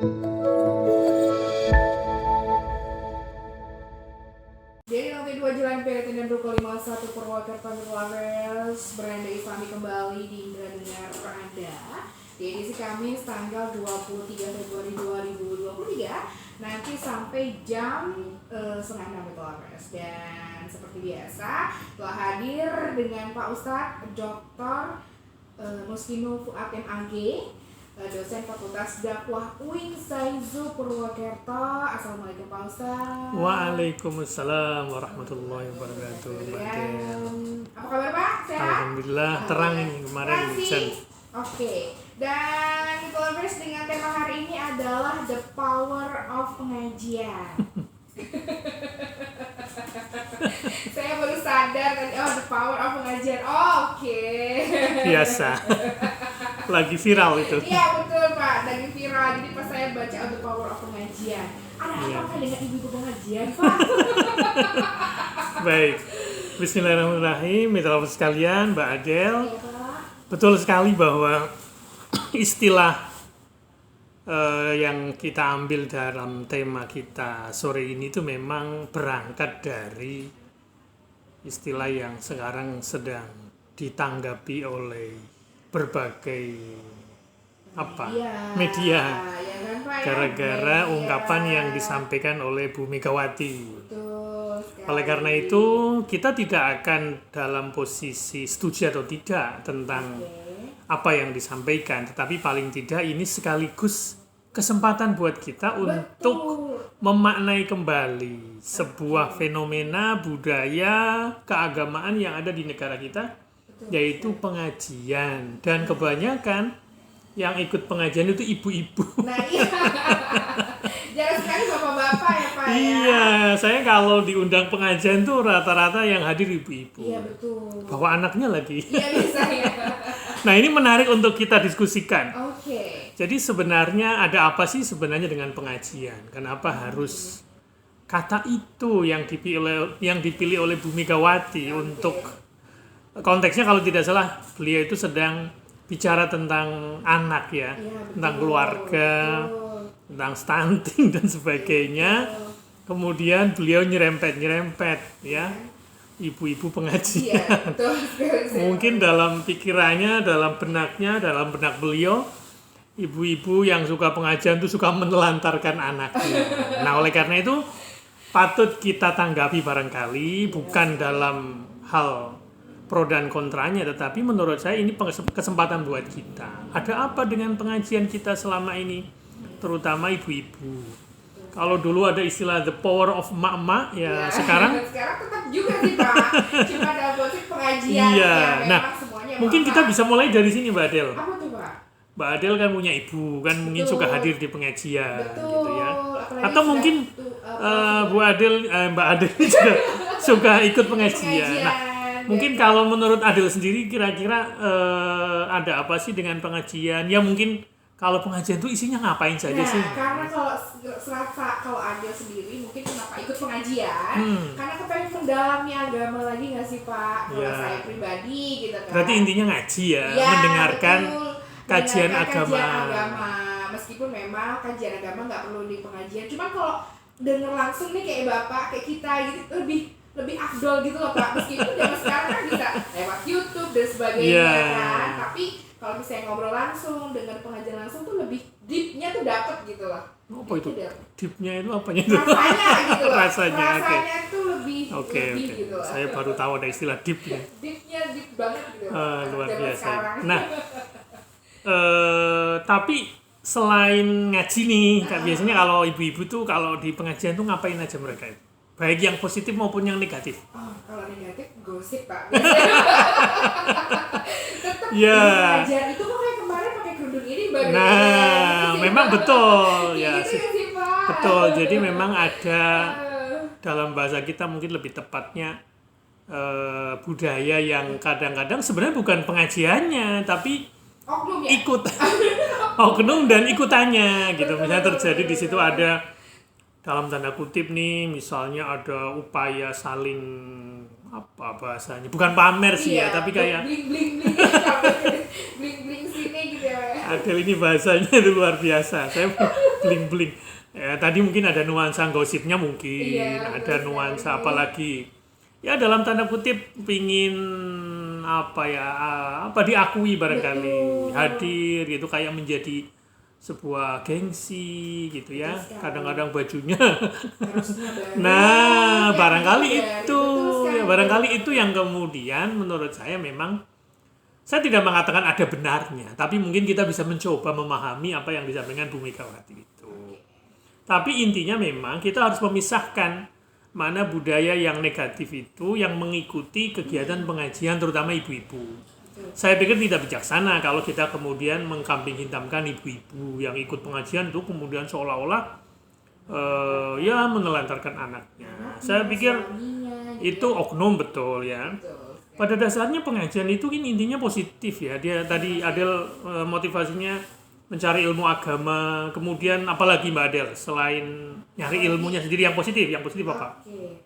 Dari lantai 2 Jalan Pertanian Ruko 51 Purwakarta Lovers, Beranda Islami kembali di Indra Dengar Anda di edisi Kamis tanggal 23 Februari 2023 nanti sampai jam setengah 6 Lovers. Dan seperti biasa telah hadir dengan Pak Ustadz Dr. Muskino Fuad MAG, dosen Fakultas Dakwah UIN Saizu Purwakarta. Assalamualaikum Pak Ustadz. Waalaikumsalam warahmatullahi wabarakatuh. Apa kabar Pak? Sehat? Alhamdulillah, terang ini kemarin hujan. Oke. Dan Lovers, dengan tema hari ini adalah The Power of Pengajian. Saya baru sadar tadi, The Power of Pengajian. Oke. Biasa. Lagi viral itu. Iya betul Pak, lagi viral. Jadi pas saya baca The Power of Pengajian, ada apa dengan ibu-ibu pengajian Pak? Baik. Bismillahirrahmanirrahim. Mitra sekalian, Mbak Adel. Iya Pak. Betul sekali bahwa istilah yang kita ambil dalam tema kita sore ini itu memang berangkat dari istilah yang sekarang sedang ditanggapi oleh berbagai media ya kan, Pak, gara-gara ya? ungkapan yang disampaikan oleh Bu Megawati. Betul sekali. Oleh karena itu kita tidak akan dalam posisi setuju atau tidak tentang apa yang disampaikan, tetapi paling tidak ini sekaligus kesempatan buat kita untuk memaknai kembali sebuah fenomena budaya keagamaan yang ada di negara kita, yaitu pengajian. Dan kebanyakan yang ikut pengajian itu ibu-ibu. Nah iya, jarang sekali bapak-bapak ya Pak. Iya, saya kalau diundang pengajian tuh rata-rata yang hadir ibu-ibu. Iya betul. Bawa anaknya lagi. Iya bisa ya. Nah ini menarik untuk kita diskusikan. Oke. Jadi sebenarnya ada apa sih sebenarnya dengan pengajian? Kenapa harus kata itu yang dipilih oleh Bu Megawati untuk konteksnya, kalau tidak salah beliau itu sedang bicara tentang anak ya, tentang keluarga, tentang stunting dan sebagainya. Kemudian beliau nyerempet ya, ibu-ibu pengajian. Mungkin dalam pikirannya, dalam benak beliau, ibu-ibu yang suka pengajian itu suka menelantarkan anaknya. Nah, oleh karena itu patut kita tanggapi barangkali bukan dalam hal pro dan kontranya, tetapi menurut saya ini kesempatan buat kita. Ada apa dengan pengajian kita selama ini, terutama ibu-ibu? Kalau dulu ada istilah the power of emak-emak, ya sekarang tetap juga sih Pak. Cuma dalam bentuk pengajian. Iya. Nah, mungkin kita bisa mulai dari sini, Mbak Adel. Apa tuh Pak? Mbak Adel kan punya ibu, kan mungkin suka hadir di pengajian, gitu ya. Apalagi atau mungkin Mbak Adel juga suka ikut pengajian. Nah, mungkin kalau menurut Adel sendiri kira-kira ada apa sih dengan pengajian? Ya mungkin kalau pengajian itu isinya ngapain saja sih? Karena kalau Adel sendiri mungkin kenapa ikut pengajian? Karena kepengen mendalami agama lagi nggak sih Pak? Kalau saya pribadi gitu kan. Berarti intinya ngaji ya, mendengarkan kajian agama. Meskipun memang kajian agama nggak perlu di pengajian. Cuma kalau denger langsung nih kayak Bapak, kayak kita gitu lebih afdol gitu loh Pak. Meskipun zaman sekarang kan bisa lewat YouTube dan sebagainya kan. Tapi kalau misalnya ngobrol langsung, dengar pengajian langsung tuh lebih deep-nya tuh dapet gitu loh. Apa itu? Deep-nya itu apanya itu? Rasanya gitu loh. Rasanya tuh lebih gitu loh. Saya baru tahu ada istilah deep-nya. Deep-nya deep banget gitu loh. Luar biasa. Sekarang. Nah, tapi selain ngaji nih, biasanya kalau ibu-ibu tuh kalau di pengajian tuh ngapain aja mereka itu? Baik yang positif maupun yang negatif. Kalau negatif gosip Pak. Tetap pengajian itu kok kayak kemarin pakai kerudung ini baru. Nah, memang betul ya. Gitu sih Pak. Betul. Jadi memang ada dalam bahasa kita mungkin lebih tepatnya budaya yang kadang-kadang sebenarnya bukan pengajiannya, tapi ikut oknum dan ikutannya gitu. Misalnya terjadi di situ ada dalam tanda kutip nih, misalnya ada upaya saling apa bahasanya, bukan pamer sih ya, tapi kayak bling sini gitu ya. Adel ini bahasanya itu luar biasa. bling-bling. Ya, tadi mungkin ada nuansa gosipnya mungkin, Iya, ada betul nuansa sekali. apa lagi. Ya dalam tanda kutip pingin apa ya, apa diakui barangkali, Betul. hadir gitu kayak menjadi sebuah gengsi gitu ya. Betul sekali. Kadang-kadang bajunya. Harusnya baru. Nah, Ya, barangkali betul, itu betul sekali. ya barangkali itu yang kemudian menurut saya memang saya tidak mengatakan ada benarnya, tapi mungkin kita bisa mencoba memahami apa yang disampaikan Bu Megawati itu. Tapi intinya memang kita harus memisahkan mana budaya yang negatif itu yang mengikuti kegiatan pengajian terutama ibu-ibu. Betul. Saya pikir tidak bijaksana kalau kita kemudian mengkambing hitamkan ibu-ibu yang ikut pengajian itu kemudian seolah-olah ya menelantarkan anaknya. Saya pikir Suaminya, itu oknum betul ya. Betul. Pada dasarnya pengajian itu kan intinya positif ya. Dia tadi Adel motivasinya mencari ilmu agama, kemudian apalagi Mbak Adel selain nyari ilmunya sendiri yang positif apa? Oke.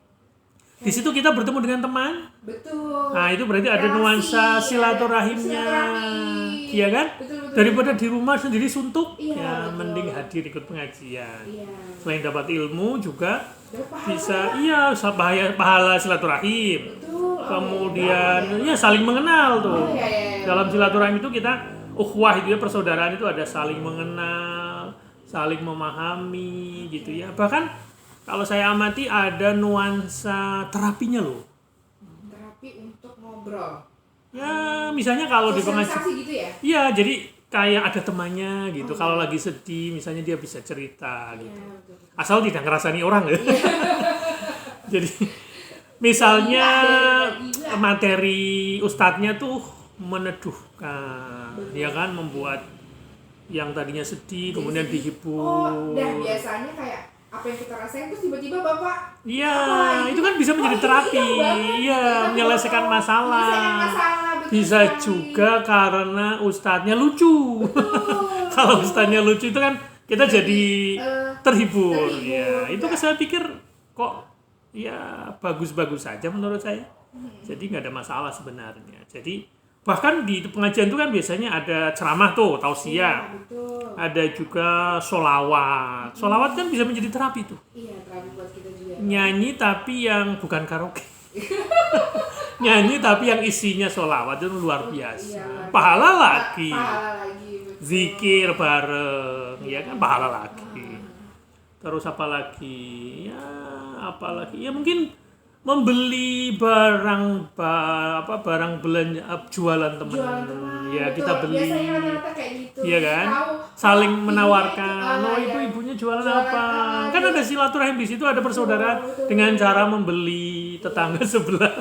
Di situ kita bertemu dengan teman. Betul. Nah, itu berarti ada Relasi, nuansa ada silaturahimnya. silaturahmi. Iya kan? Betul, betul, Daripada betul. di rumah sendiri suntuk, Iya, ya betul. mending hadir ikut pengajian. Iya. Selain dapat ilmu juga Dapat pahala. bisa pahala silaturahim. Betul. Kemudian ya saling mengenal tuh. Oh, iya. Dalam silaturahim itu kita ukhuwah itu ya, persaudaraan itu ada saling mengenal, saling memahami gitu ya. Bahkan kalau saya amati ada nuansa terapinya loh. Terapi untuk ngobrol. Ya, misalnya kalau di pengajian, Sosialisasi gitu ya? iya jadi kayak ada temannya gitu. Kalau lagi sedih, misalnya dia bisa cerita gitu. Iya, betul, betul. Asal tidak ngerasani orang ya. Jadi misalnya materi ustadznya tuh meneduhkan, ya kan, membuat yang tadinya sedih kemudian Oh, dihibur. dan biasanya kayak apa yang kita rasain terus tiba-tiba bapak Iya, apa itu kan bisa menjadi terapi. Iya, menyelesaikan masalah. Bisa juga karena ustadznya lucu. Betul. Kalau ustadznya lucu itu kan kita jadi terhibur. terhibur, Ya, itu ya. saya pikir kok ya bagus-bagus saja menurut saya. Jadi nggak ada masalah sebenarnya. Jadi bahkan di pengajian itu kan biasanya ada ceramah tuh, tausiah. Iya, betul. Ada juga sholawat. Sholawat kan bisa menjadi terapi tuh. Iya, terapi buat kita juga. Nyanyi tapi yang bukan karaoke. Nyanyi tapi yang isinya sholawat itu luar biasa. Iya, Pahala lagi. Pahala lagi. Betul. Zikir bareng, ya kan pahala lagi. Terus apa lagi? Ya, apa lagi? Ya mungkin membeli barang barang belanja jualan teman. Jualan teman. Ya, betul. kita beli. Biasanya rata-rata kayak gitu. Iya kan? Tahu, Saling ini, menawarkan. Oh, iya. ibu-ibunya jualan Jualan apa? apa, Kan iya. ada silaturahim di situ, ada persaudaraan Betul, betul. dengan cara membeli tetangga sebelah,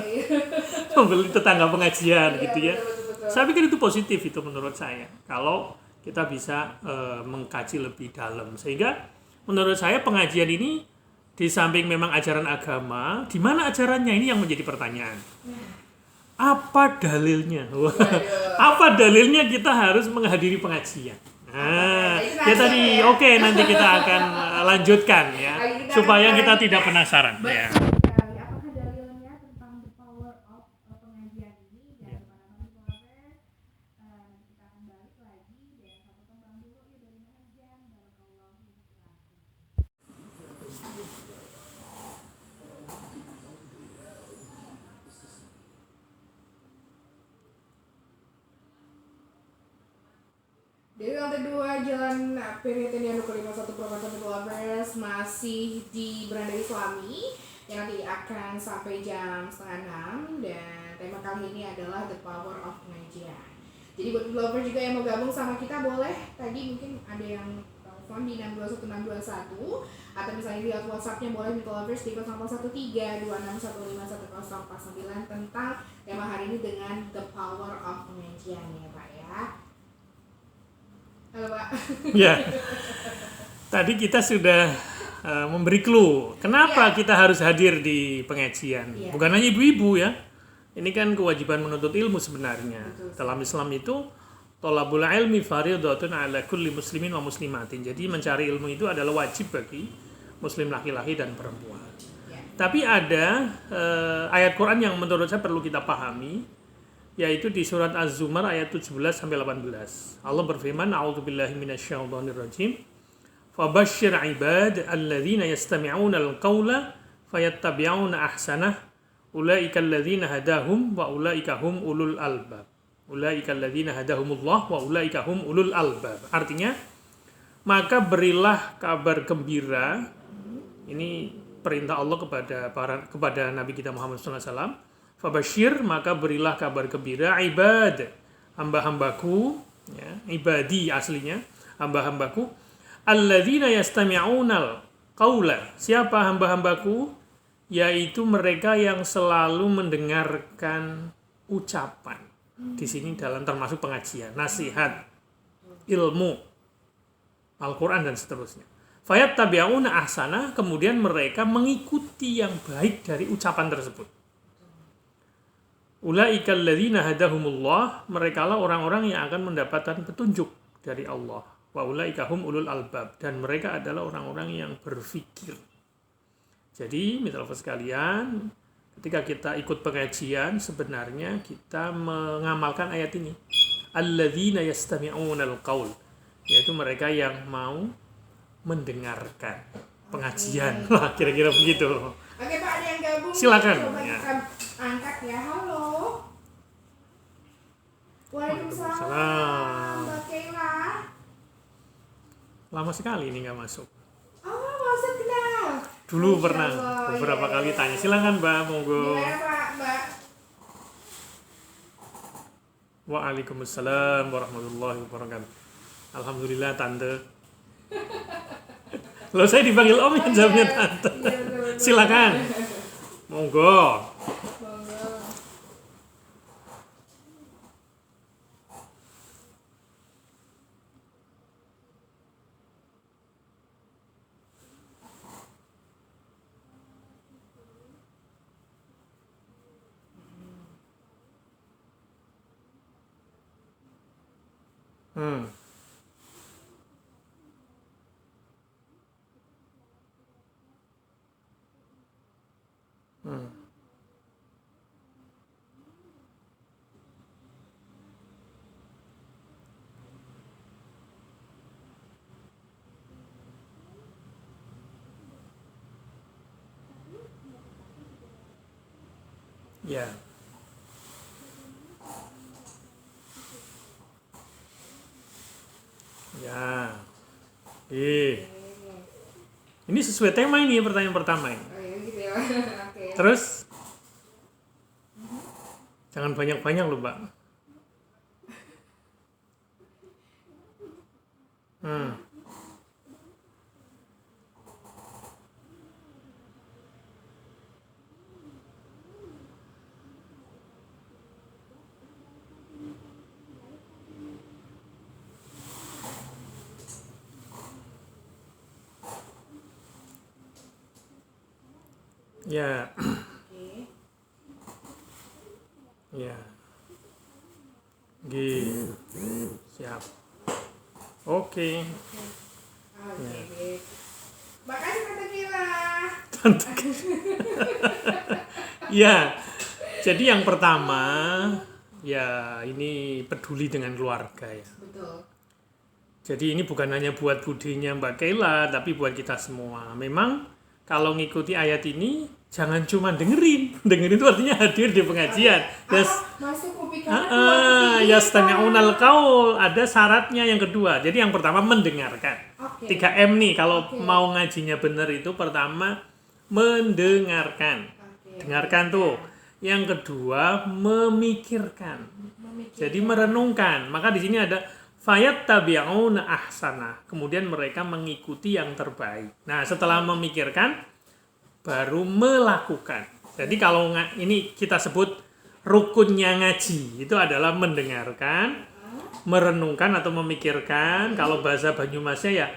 membeli tetangga pengajian Iya, gitu ya. betul. Saya pikir itu positif itu menurut saya. Kalau kita bisa mengkaji lebih dalam, sehingga menurut saya pengajian ini di samping memang ajaran agama, di mana ajarannya ini yang menjadi pertanyaan. Apa dalilnya? Apa dalilnya kita harus menghadiri pengajian? Nah, ya tadi oke, nanti kita akan lanjutkan ya, supaya kita tidak penasaran ya. Apakah dalilnya tentang the power of pengajian ini dan kemana-mana followers? Nanti kita akan balik lagi dan satu kembang dulu yuk dari pengajian. Barakallahu fiikum. Dari lantai 2 Jalan Perieteniano ke-51 Purwakarta Lovers masih di Beranda Islami yang nanti akan sampai jam 5:30 dan tema kali ini adalah The Power of Pengajian. Jadi buat lovers juga yang mau gabung sama kita boleh, tadi mungkin ada yang telepon di 621621 atau misalnya di WhatsApp-nya boleh minta lovers di 081326151049 tentang tema hari ini dengan The Power of Pengajian ya Pak ya. Halo Pak. Ya, tadi kita sudah memberi clue. Kenapa kita harus hadir di pengajian? Iya. Bukan hanya ibu-ibu ya. Ini kan kewajiban menuntut ilmu sebenarnya. Betul. Dalam Islam itu thalabul ilmi fardhatun ala kulli muslimin wa muslimatin. Jadi mencari ilmu itu adalah wajib bagi muslim laki-laki dan perempuan. Ya. Tapi ada ayat Quran yang menurut saya perlu kita pahami, yaitu di surat Az-Zumar ayat 17 sampai 18. Allah berfirman, "A'udzubillahi minasyaitonirrajim. Fabashshir ibad alladzina yastami'una al-qawla fayattabi'una ahsanah ulaika alladzina hadahum wa ulaika hum ulul albab. Ulaika alladzina hadahumullah wa ulaika hum ulul albab. Artinya, maka berilah kabar gembira. Ini perintah Allah kepada Nabi kita Muhammad SAW. Fabashir, maka berilah kabar gembira ibad, hamba-hambaku, ya, ibadi aslinya, hamba-hambaku, alladzina yastami'unal qaula. Siapa hamba-hambaku? Yaitu mereka yang selalu mendengarkan ucapan. Di sini dalam termasuk pengajian, nasihat, ilmu, Al-Quran dan seterusnya. Fayattabi'una ahsana, kemudian mereka mengikuti yang baik dari ucapan tersebut. Ulaika alladzina hadahumullah, merekalah orang-orang yang akan mendapatkan petunjuk dari Allah. Wa ulaika hum ulul albab, dan mereka adalah orang-orang yang berfikir. Jadi, mitra sekalian, ketika kita ikut pengajian, sebenarnya kita mengamalkan ayat ini. Alladzina yastami'unal qaul, yaitu mereka yang mau mendengarkan pengajian. Kira-kira begitu. Oke Pak, ada yang gabung. Silakan. Coba kita angkat ya. Halo. Waalaikumsalam. Mbak Kayla. Lama sekali ini nggak masuk. Oh, masuk kenal. Dulu pernah beberapa kali tanya. Silakan Mbak, monggo. Gimana Pak, Mbak? Waalaikumsalam warahmatullahi wabarakatuh. Alhamdulillah Tante. Loh, saya dipanggil Om yang jawabnya Tante. Silakan. Monggo. Hmm. Hmm. Ya. Ya. Ini sesuai tema ini pertanyaan pertama ini. Oh iya gitu ya. Oke. Terus jangan banyak-banyak loh, Mbak. Ya. Oke. Ya. Siap. Oke. Oke, baik. Makasih Tante Kayla. Ya. Jadi yang pertama, ya ini peduli dengan keluarga ya. Betul. Jadi ini bukan hanya buat budinya Mbak Kayla, tapi buat kita semua. Memang kalau ngikuti ayat ini, jangan cuma dengerin. Dengerin itu artinya hadir di pengajian. Masuk kuping Yastami'unal qaul, ada syaratnya yang kedua. Jadi yang pertama mendengarkan. 3M nih, kalau mau ngajinya benar itu pertama mendengarkan. Dengarkan tuh. Yang kedua memikirkan. Jadi merenungkan. Maka di sini ada fayattabi'una ahsana. Kemudian mereka mengikuti yang terbaik. Nah, setelah memikirkan baru melakukan. Jadi kalau ini kita sebut rukunnya ngaji, itu adalah mendengarkan, merenungkan atau memikirkan. Kalau bahasa Banyumasnya ya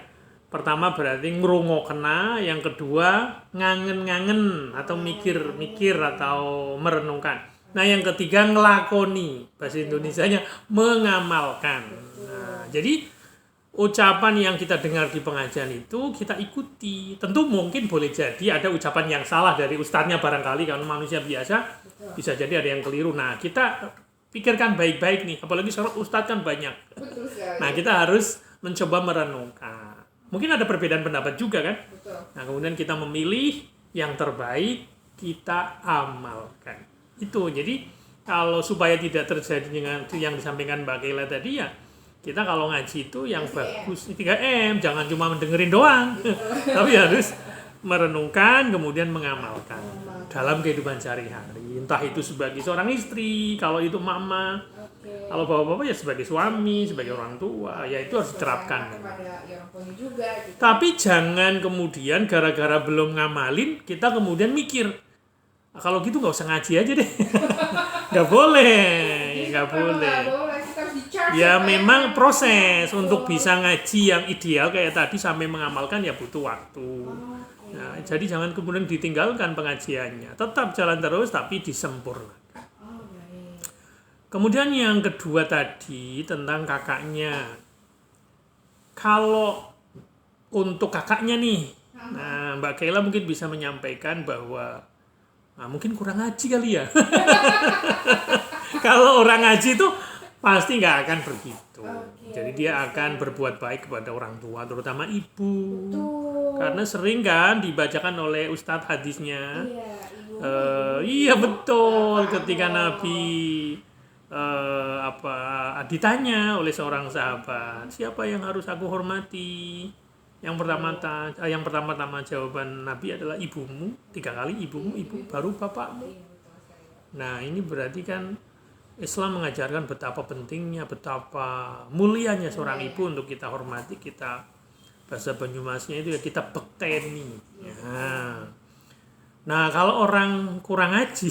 pertama berarti ngrungokna, yang kedua ngangen-ngangen atau mikir-mikir atau merenungkan. Nah, yang ketiga ngelakoni, bahasa Indonesianya mengamalkan. Nah, jadi ucapan yang kita dengar di pengajian itu kita ikuti. Tentu mungkin boleh jadi ada ucapan yang salah dari ustadznya barangkali, karena manusia biasa bisa jadi ada yang keliru. Nah, kita pikirkan baik-baik nih, apalagi sekarang ustadz kan banyak. Nah, kita harus mencoba merenungkan. mungkin ada perbedaan pendapat juga kan. Betul. Nah, kemudian kita memilih yang terbaik, kita amalkan. Itu. Jadi kalau supaya tidak terjadi dengan yang disampaikan Mbak Kayla tadi ya, kita kalau ngaji itu yang 3M. bagus 3M, jangan cuma mendengerin doang. Tapi harus merenungkan kemudian mengamalkan dalam kehidupan sehari-hari. Entah itu sebagai seorang istri, kalau itu mama, Oke. kalau bapak-bapak ya sebagai suami, sebagai orang tua, ya itu harus diterapkan. Kepada ya orang tuanya juga gitu. Tapi jangan kemudian gara-gara belum ngamalin, kita kemudian mikir, "Ah, kalau gitu nggak usah ngaji aja deh." Nggak boleh, nggak boleh. Nggak boleh, kita harus di-charge Ya Pak, memang ya. proses untuk Betul. bisa ngaji yang ideal kayak tadi sampai mengamalkan ya butuh waktu. Oke. Nah, jadi jangan kemudian ditinggalkan pengajiannya. Tetap jalan terus tapi disempurnakan. Oh, baik. Kemudian yang kedua tadi tentang kakaknya. Kalau untuk kakaknya nih, nah Mbak Kayla mungkin bisa menyampaikan bahwa mungkin kurang ngaji kali ya. Kalau orang ngaji itu pasti nggak akan begitu. Oke. Jadi dia akan berbuat baik kepada orang tua, terutama ibu. Betul. Karena sering kan dibacakan oleh Ustadz hadisnya. Iya, ibu. Iya betul. Ketika Nabi ditanya oleh seorang sahabat, siapa yang harus aku hormati? Yang pertama-tama jawaban Nabi adalah ibumu. 3 kali ibumu, ibu, baru bapakmu. Iya, betul sekali. Nah ini berarti kan Islam mengajarkan betapa pentingnya, betapa mulianya seorang ibu untuk kita hormati, kita bahasa Banyumasnya itu ya kita bekteni. Ya. Nah kalau orang kurang ngaji,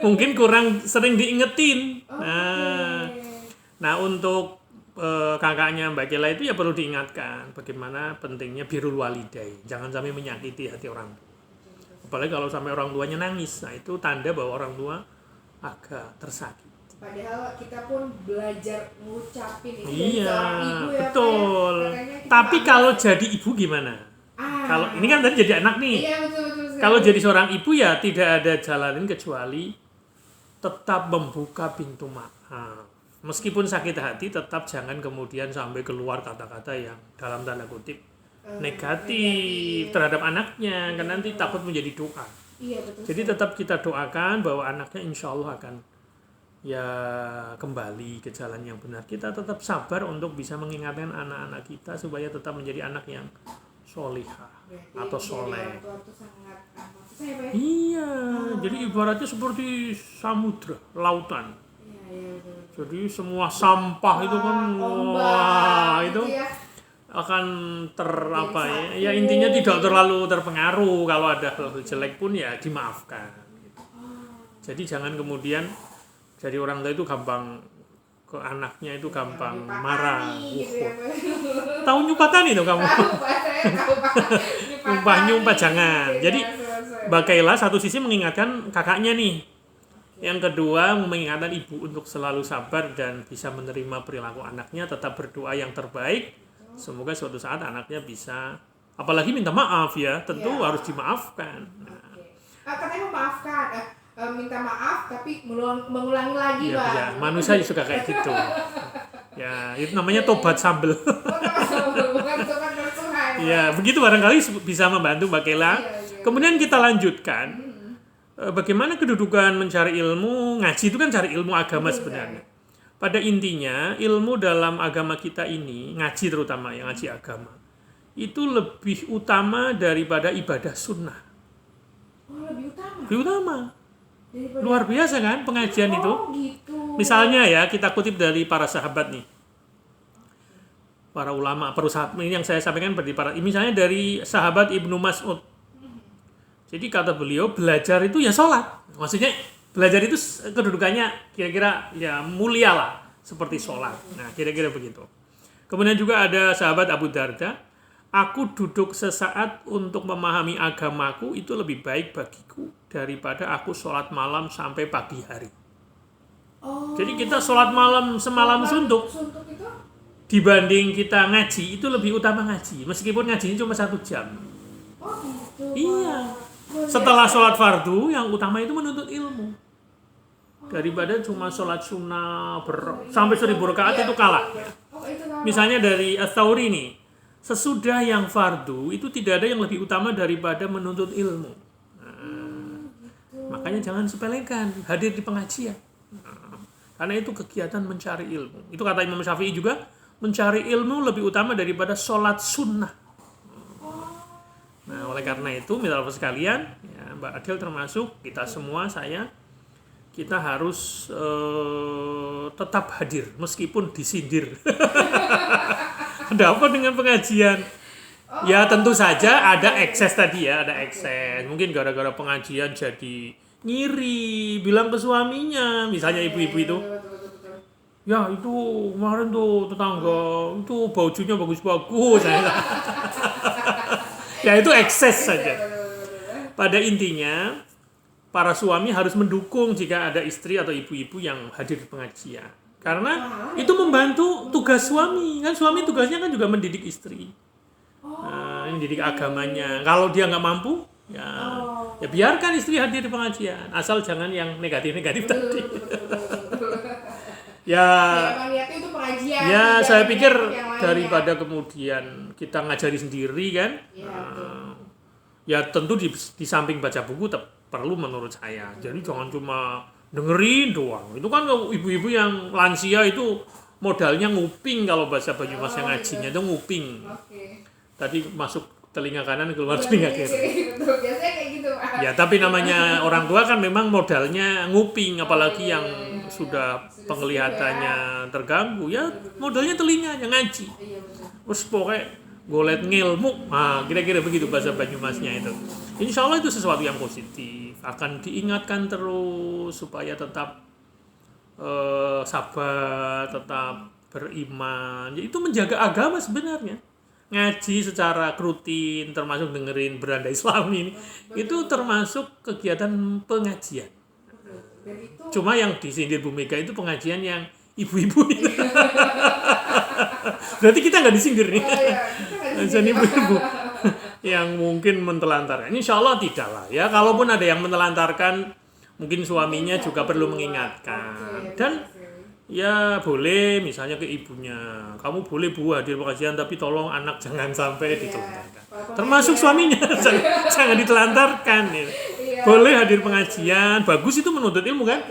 mungkin kurang sering diingetin. Nah untuk kakaknya Mbak Kayla itu ya perlu diingatkan bagaimana pentingnya birrul walidain. Jangan sampai menyakiti hati orang tua. Apalagi kalau sampai orang tuanya nangis, nah itu tanda bahwa orang tua agak tersakiti. Padahal kita pun belajar ngucapin itu dari Iya, seorang ibu ya, betul. Pak, ya. Makanya kita Tapi nggak kalau bisa- jadi ibu gimana? Kalau ini kan tadi jadi anak nih. Iya, betul sekali. Kalau jadi seorang ibu ya tidak ada jalan lain kecuali tetap membuka pintu maaf. Meskipun sakit hati, tetap jangan kemudian sampai keluar kata-kata yang dalam tanda kutip negatif terhadap anaknya, karena nanti takut menjadi doa. Iya, betul. Jadi tetap kita doakan bahwa anaknya insya Allah akan ya kembali ke jalan yang benar. Kita tetap sabar untuk bisa mengingatkan anak-anak kita supaya tetap menjadi anak yang solihah Berarti atau jadi soleh. orang tua tuh sangat saya Pak, ya? Iya, jadi ibaratnya seperti samudra, lautan. Iya, betul. Jadi semua sampah itu kan Ombak, wah gitu itu ya. akan apa ya? satu. Ya intinya tidak terlalu terpengaruh, kalau ada hal-hal jelek pun ya dimaafkan. Gitu. Jadi jangan kemudian jadi orang tua itu gampang ke anaknya itu gampang Nyupatani, marah. gitu ya, Pak. Tahu nyupatani tuh kamu? Tahu Pak, saya tahu Pak. Nyumpah-nyumpah jangan. Gitu Jadi ya, selesai. Mbak Kayla satu sisi mengingatkan kakaknya nih. Yang kedua mengingatkan ibu untuk selalu sabar dan bisa menerima perilaku anaknya, tetap berdoa yang terbaik. Semoga suatu saat anaknya bisa, apalagi minta maaf ya, tentu Ya. harus dimaafkan. Nah, Oke. Katanya memaafkan, minta maaf tapi mengulangi lagi, ya, Pak. ya, manusia suka kayak gitu. Ya, itu namanya tobat sambel. Bukan sobat bersuhan. Ya, begitu barangkali bisa membantu Mbak Kayla. Iya. Kemudian kita lanjutkan. Bagaimana kedudukan mencari ilmu? Ngaji itu kan cari ilmu agama sebenarnya. Pada intinya, ilmu dalam agama kita ini, ngaji terutama, yang ngaji agama, itu lebih utama daripada ibadah sunnah. Oh, lebih utama. Lebih utama. Daripada- Luar biasa kan pengajian itu? Oh, gitu. Misalnya ya, kita kutip dari para sahabat nih. Para ulama, para sahabat, ini yang saya sampaikan misalnya dari sahabat Ibnu Mas'ud. Jadi kata beliau, belajar itu ya sholat. Maksudnya belajar itu kedudukannya kira-kira ya mulia lah, seperti sholat. Nah, kira-kira begitu. Kemudian juga ada sahabat Abu Darda, aku duduk sesaat untuk memahami agamaku itu lebih baik bagiku daripada aku sholat malam sampai pagi hari. Oh. Jadi kita sholat malam semalam suntuk, Suntuk itu? dibanding kita ngaji, itu lebih utama ngaji. Meskipun ngajinya cuma 1 jam. Oh, gitu. Iya. Wah. Luar Setelah biasa. sholat fardu, yang utama itu menuntut ilmu. Daripada cuma sholat sunnah sampai 1000 rakaat Iya, itu kalah. iya. Oh, itu kalah. Misalnya dari Ats-Tsauri nih, sesudah yang fardu itu tidak ada yang lebih utama daripada menuntut ilmu. Makanya jangan sepelekan hadir di pengajian. Karena itu kegiatan mencari ilmu. Itu kata Imam Syafi'i juga, mencari ilmu lebih utama daripada sholat sunnah. Nah, oleh karena itu, mitra sekalian, ya, Mbak Adel termasuk, kita semua, kita harus tetap hadir meskipun disindir. Ada apa dengan pengajian? Ya tentu saja ada ekses tadi ya, ada ekses. Mungkin gara-gara pengajian jadi ngiri, bilang ke suaminya, misalnya ibu-ibu itu, ya itu kemarin tuh tetangga itu bajunya bagus-bagus. Ya itu ekses saja. Pada intinya, para suami harus mendukung jika ada istri atau ibu-ibu yang hadir di pengajian. Karena itu membantu tugas suami. Kan suami tugasnya kan juga mendidik istri. Mendidik agamanya. Kalau dia nggak mampu, ya biarkan istri hadir di pengajian. Asal jangan yang negatif-negatif tadi. Ya itu pengajian, ya saya pikir daripada kemudian kita ngajari sendiri kan, ya tentu di samping baca buku perlu menurut saya. Jadi jangan cuma dengerin doang. Itu kan ibu-ibu yang lansia itu modalnya nguping, kalau bahasa Banyumas yang ngajinya itu nguping. Tadi masuk telinga kanan keluar telinga kiri. Biasanya kayak gitu, Pak. Ya tapi namanya orang tua kan memang modalnya nguping, apalagi yang sudah penglihatannya terganggu, ya modalnya telinganya ngaji. Terus pokoknya golet ngilmu, kira-kira begitu bahasa Banyumasnya itu. Insya Allah itu sesuatu yang positif, akan diingatkan terus supaya tetap sabar, tetap beriman. Itu menjaga agama sebenarnya. Ngaji secara rutin, termasuk dengerin beranda Islami ini, itu termasuk kegiatan pengajian. Cuma yang disindir Bu Mega itu pengajian yang ibu-ibu ini. Berarti kita nggak disindir nih. Pengajian ibu-ibu yang mungkin mentelantarkan. Insya Allah tidak lah ya. Kalaupun ada yang menelantarkan, mungkin suaminya juga perlu mengingatkan. Dan ya boleh misalnya ke ibunya, kamu boleh Bu hadir pengajian, tapi tolong anak jangan sampai ditelantarkan. Termasuk suaminya, jangan ditelantarkan. Boleh hadir pengajian, bagus itu menuntut ilmu kan.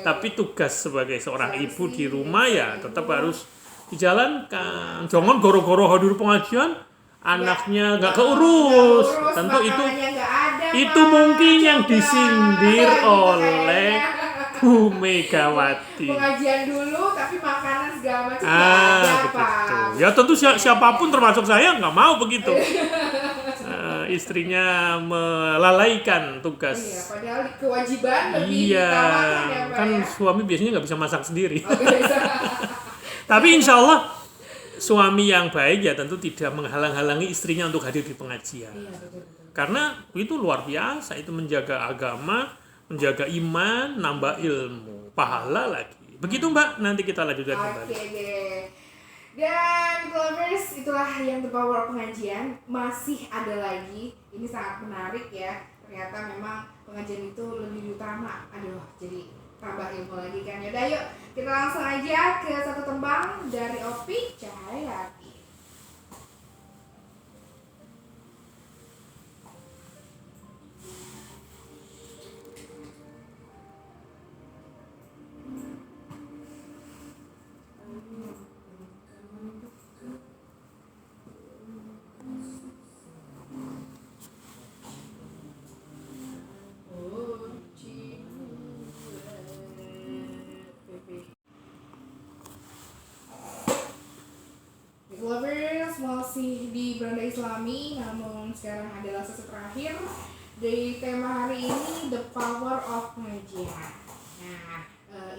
Tapi tugas sebagai seorang ibu di rumah ya tetap harus dijalankan. Jangan goro-goro hadir pengajian, anaknya nggak keurus. Tentu itu mungkin yang disindir oleh Bu Megawati. Pengajian dulu tapi makanan segala macam ada, begitu. Pak. Ya tentu siapapun termasuk saya nggak mau begitu. Istrinya melalaikan tugas. Iya, padahal kewajiban lebih utamakan ya, Pak. Kan suami biasanya nggak bisa masak sendiri. Bisa. Tapi insya Allah suami yang baik ya tentu tidak menghalang-halangi istrinya untuk hadir di pengajian. Iya, betul. Karena itu luar biasa, itu menjaga agama, menjaga iman, nambah ilmu, pahala lagi. Begitu Mbak, nanti kita lanjutkan kembali. Oke deh. Dan lovers, itulah yang The Power of Pengajian. Masih ada lagi, ini sangat menarik ya. Ternyata memang pengajian itu lebih utama. Aduh, jadi tambah ilmu lagi kan. Yaudah yuk, kita langsung aja ke satu tembang dari Opi Cahayati. Lovers, masih di Beranda Islami, namun sekarang adalah sesi terakhir dari tema hari ini, The Power of Pengajian. Nah,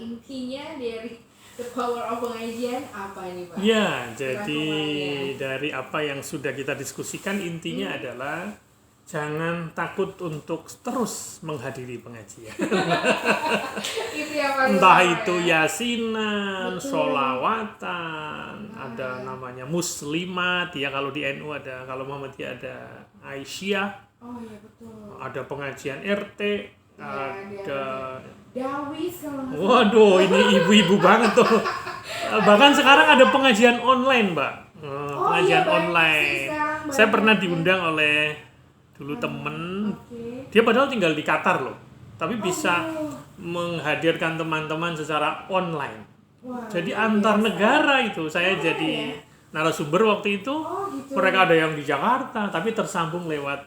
intinya dari The Power of Pengajian apa ini Pak? Ya, jadi dari apa yang sudah kita diskusikan intinya adalah jangan takut untuk terus menghadiri pengajian. Itu yang paling Entah utama, itu ya. yasinan, Betul. sholawatan, ada namanya muslimat, ya kalau di NU ada, kalau Muhammadiyah ada Aisyah, Oh iya betul. ada pengajian RT, ada Dawis kalau nggak salah. waduh ini ibu-ibu banget tuh. Bahkan sekarang ada pengajian online Mbak. pengajian iya, banyak sih online. sekarang, Saya banyak. pernah diundang oleh dulu temen, Oke. dia padahal tinggal di Qatar loh, tapi bisa gitu. menghadirkan teman-teman secara online. Wah, Jadi luar antar biasa. negara itu saya Oh, jadi ya? narasumber waktu itu. Oh, gitu. Mereka ada yang di Jakarta tapi tersambung lewat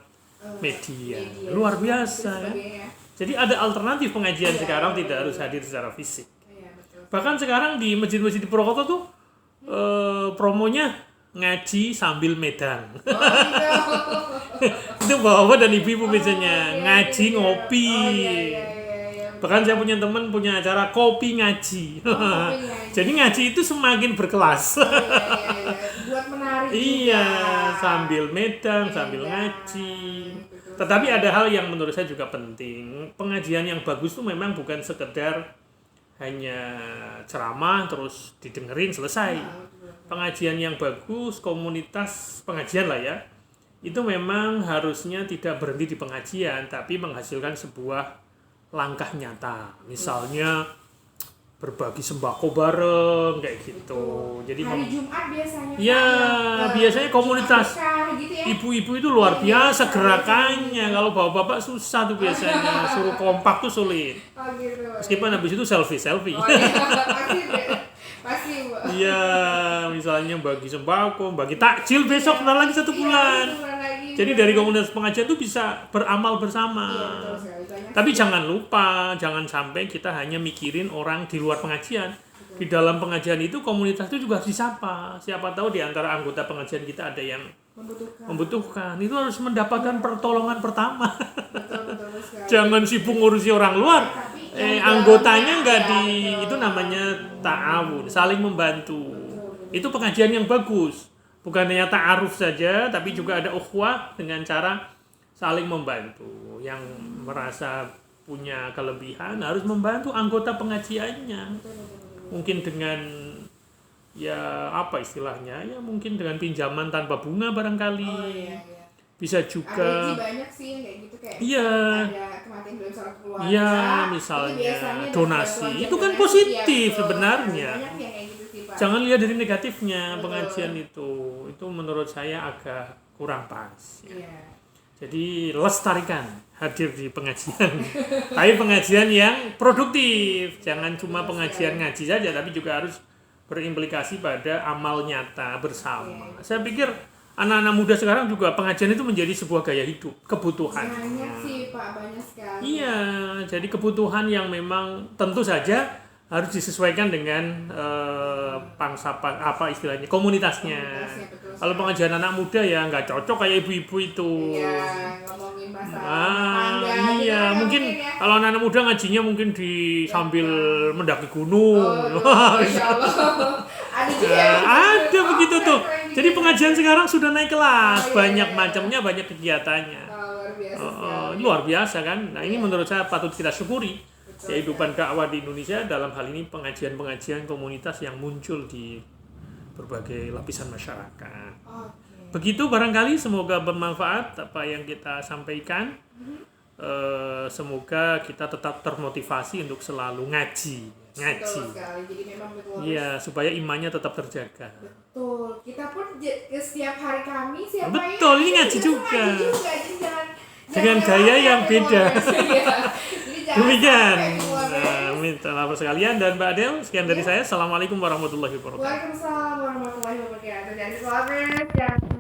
media. Luar biasa ya. Sebagainya. Jadi ada alternatif pengajian Iya, sekarang iya, tidak iya. harus hadir secara fisik. Iya, betul. Bahkan sekarang di masjid-masjid di Purwokerto tuh promonya ngaji sambil medang. Oh, gitu. Itu bapak dan ibu-ibu biasanya iya, ngaji iya. ngopi. Oh, iya. Bahkan saya punya teman punya acara kopi ngaji. Kopi ngaji. Jadi ngaji itu semakin berkelas. Iya. Buat menarik Iya, juga. sambil medang, Iya, sambil iya. ngaji. Betul Tetapi sekali. ada hal yang menurut saya juga penting. Pengajian yang bagus itu memang bukan sekedar hanya ceramah terus didengerin selesai. Pengajian yang bagus, komunitas pengajian lah ya, itu memang harusnya tidak berhenti di pengajian, tapi menghasilkan sebuah langkah nyata. Misalnya berbagi sembako bareng kayak gitu. Jadi Hari Jumat biasanya ya, Pak, biasanya komunitas Jumat berkah gitu ya. ibu-ibu itu luar biasa Iya, gerakannya. Kalau bapak-bapak susah tuh biasanya, suruh kompak tuh sulit. Oh gitu. Meskipun habis itu selfie. Oh, iya. Pasti Bu. Iya, misalnya bagi sembako, bagi takjil besok bentar lagi 1 bulan. Iya, 1 bulan lagi. Jadi dari komunitas pengajian itu bisa beramal bersama. Iya, betul sekali. Banyak Tapi sih. jangan lupa, jangan sampai kita hanya mikirin orang di luar pengajian. Di dalam pengajian itu komunitas itu juga harus disapa. Siapa tahu di antara anggota pengajian kita ada yang membutuhkan. Itu harus mendapatkan pertolongan pertama. Betul sekali. Jangan sibuk ngurusi orang luar. Tapi yang Anggotanya dalamnya, nggak ya, di betul. itu namanya ta'awun, saling membantu. Itu pengajian yang bagus. Bukan hanya ta'aruf saja, tapi juga ada ukhuwah dengan cara saling membantu. Yang merasa punya kelebihan harus membantu anggota pengajiannya. Mungkin dengan ya apa istilahnya? Ya mungkin dengan pinjaman tanpa bunga barangkali. Oh, iya. Bisa Ada juga banyak sih yang kayak gitu kayak Iya. ada kematian dalam satu keluarga. Iya, Itu misalnya biasanya dari donasi. bantuan Itu kan donasi, positif ya, betul. sebenarnya. Banyak yang kayak gitu sih, Pak. Jangan lihat dari negatifnya Betul. pengajian itu. Itu menurut saya agak kurang pas. Ya. Iya. Jadi lestarikan hadir di pengajian. Tapi pengajian yang produktif. Jangan cuma pengajian ngaji saja, tapi juga harus berimplikasi pada amal nyata bersama. Saya pikir anak-anak muda sekarang juga pengajian itu menjadi sebuah gaya hidup, kebutuhan. Banyak sih Pak, banyak sekali. Iya, jadi kebutuhan yang memang tentu saja harus disesuaikan dengan pangsa apa istilahnya komunitasnya. Betul Kalau sekali. pengajian anak muda ya nggak cocok kayak ibu-ibu itu. Iya, ngomongin masalah tangga, gitu Iya, kan, mungkin ya. kalau anak-anak muda ngajinya mungkin di sambil mendaki gunung. Oh, Masya Allah. Ada juga ya? Ada begitu tuh. keren juga. Jadi pengajian sekarang sudah naik kelas, Oh, iya, banyak iya. macamnya, banyak kegiatannya. Luar biasa sekali. Luar biasa kan. Nah ini menurut saya patut kita syukuri Betul kehidupan dakwah di Indonesia dalam hal ini pengajian-pengajian komunitas yang muncul di berbagai lapisan masyarakat. Oke. Begitu barangkali, semoga bermanfaat apa yang kita sampaikan. Semoga kita tetap termotivasi untuk selalu ngaji. Betul sekali. Jadi memang betul. Iya, supaya imannya tetap terjaga. Betul. Kita pun setiap hari kami siapa Betul, ini ngaji kita juga. ngaji juga. Jadi jangan Dengan jangan gaya sampai yang keluar beda. biasa, ya. Jadi jangan Demikian. sampai keluar biasa. Minta maaf sekalian dan Mbak Adel, sekian dari saya. Assalamualaikum warahmatullahi wabarakatuh. Waalaikumsalam warahmatullahi wabarakatuh. Jadi selamat